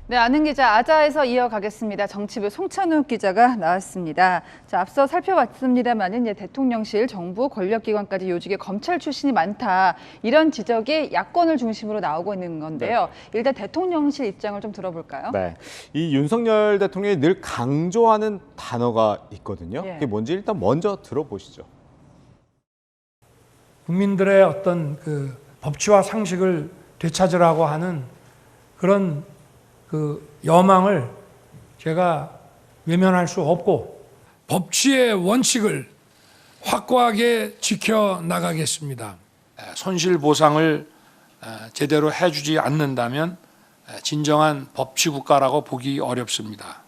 네, 아는 기자 아자에서 이어가겠습니다. 정치부 송찬욱 기자가 나왔습니다. 자, 앞서 살펴봤습니다만은 이제 대통령실, 정부, 권력기관까지 요직에 검찰 출신이 많다. 이런 지적이 야권을 중심으로 나오고 있는 건데요. 네. 일단 대통령실 입장을 좀 들어볼까요? 네, 이 윤석열 대통령이 늘 강조하는 단어가 있거든요. 예. 그게 뭔지 일단 먼저 들어보시죠. 국민들의 어떤 그 법치와 상식을 되찾으라고 하는 그런 그 여망을 제가 외면할 수 없고 법치의 원칙을 확고하게 지켜나가겠습니다. 손실보상을 제대로 해주지 않는다면 진정한 법치국가라고 보기 어렵습니다.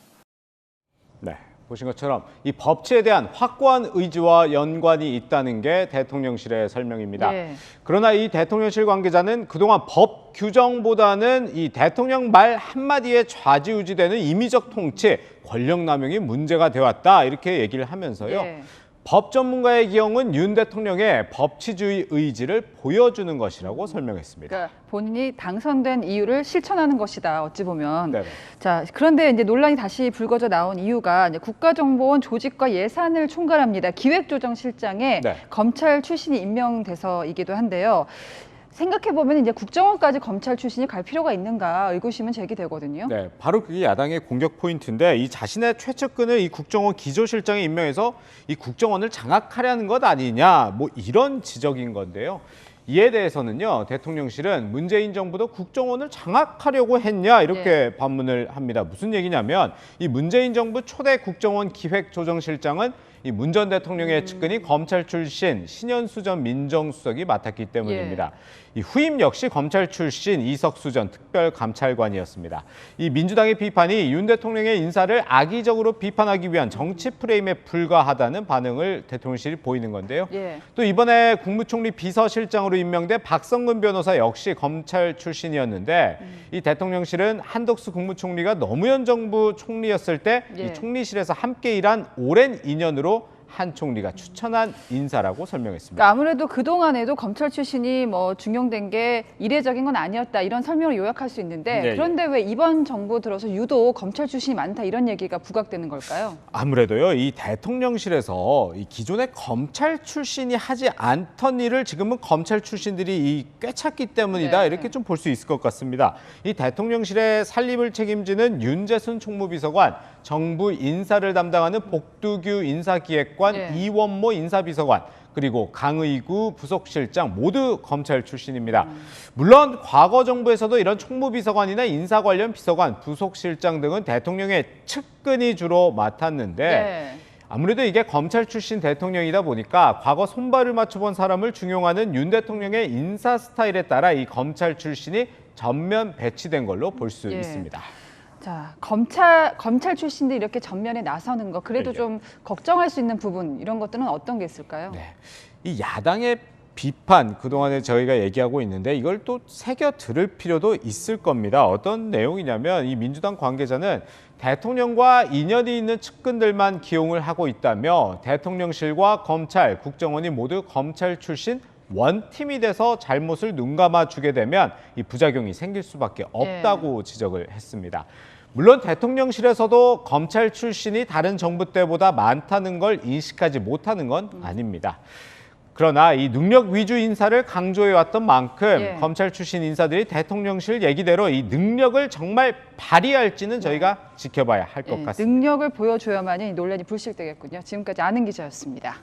네, 보신 것처럼 이 법치에 대한 확고한 의지와 연관이 있다는 게 대통령실의 설명입니다. 네. 그러나 이 대통령실 관계자는 그동안 법 규정보다는 이 대통령 말 한마디에 좌지우지되는 임의적 통치, 권력 남용이 문제가 되었다 이렇게 얘기를 하면서요. 네. 법 전문가의 기용은 윤 대통령의 법치주의 의지를 보여주는 것이라고 설명했습니다. 그러니까 본인이 당선된 이유를 실천하는 것이다. 어찌 보면. 네네. 자, 그런데 이제 논란이 다시 불거져 나온 이유가 이제 국가정보원 조직과 예산을 총괄합니다. 기획조정실장에 네. 검찰 출신이 임명돼서이기도 한데요. 생각해보면 이제 국정원까지 검찰 출신이 갈 필요가 있는가 의구심은 제기되거든요. 네, 바로 그게 야당의 공격 포인트인데 이 자신의 최측근을 이 국정원 기조실장에 임명해서 이 국정원을 장악하려는 것 아니냐 뭐 이런 지적인 건데요. 이에 대해서는요, 대통령실은 문재인 정부도 국정원을 장악하려고 했냐 이렇게 반문을 합니다. 무슨 얘기냐면 이 문재인 정부 초대 국정원 기획조정실장은 이 문 전 대통령의 측근이 검찰 출신 신현수 전 민정수석이 맡았기 때문입니다. 이 후임 역시 검찰 출신 이석수 전 특별감찰관이었습니다. 이 민주당의 비판이 윤 대통령의 인사를 악의적으로 비판하기 위한 정치 프레임에 불과하다는 반응을 대통령실이 보이는 건데요. 또 이번에 국무총리 비서실장으로 임명된 박성근 변호사 역시 검찰 출신이었는데 이 대통령실은 한덕수 국무총리가 노무현 정부 총리였을 때 이 총리실에서 함께 일한 오랜 인연으로 한 총리가 추천한 인사라고 설명했습니다. 그러니까 아무래도 그동안에도 검찰 출신이 뭐 중용된 게 이례적인 건 아니었다 이런 설명을 요약할 수 있는데 네, 그런데 왜 이번 정부 들어서 유독 검찰 출신이 많다 이런 얘기가 부각되는 걸까요? 아무래도요, 이 대통령실에서 이 기존의 검찰 출신이 하지 않던 일을 지금은 검찰 출신들이 꿰찼기 때문이다 이렇게 좀 볼 수 있을 것 같습니다. 이 대통령실의 설립을 책임지는 윤재순 총무비서관, 정부 인사를 담당하는 복두규 인사기획관, 이원모 인사비서관, 그리고 강의구 부속실장 모두 검찰 출신입니다. 물론 과거 정부에서도 이런 총무비서관이나 인사 관련 비서관, 부속실장 등은 대통령의 측근이 주로 맡았는데 아무래도 이게 검찰 출신 대통령이다 보니까 과거 손발을 맞춰본 사람을 중용하는 윤 대통령의 인사 스타일에 따라 이 검찰 출신이 전면 배치된 걸로 볼 수 있습니다. 자, 검찰 출신들이 이렇게 전면에 나서는 거 그래도 좀 걱정할 수 있는 부분 이런 것들은 어떤 게 있을까요? 네, 이 야당의 비판 그동안에 저희가 얘기하고 있는데 이걸 또 새겨 들을 필요도 있을 겁니다. 어떤 내용이냐면 이 민주당 관계자는 대통령과 인연이 있는 측근들만 기용을 하고 있다며 대통령실과 검찰, 국정원이 모두 검찰 출신 원팀이 돼서 잘못을 눈감아 주게 되면 이 부작용이 생길 수밖에 없다고 지적을 했습니다. 물론 대통령실에서도 검찰 출신이 다른 정부 때보다 많다는 걸 인식하지 못하는 건 아닙니다. 그러나 이 능력 위주 인사를 강조해왔던 만큼 검찰 출신 인사들이 대통령실 얘기대로 이 능력을 정말 발휘할지는 저희가 지켜봐야 할 것 같습니다. 능력을 보여줘야만이 논란이 불식되겠군요. 지금까지 아는 기자였습니다.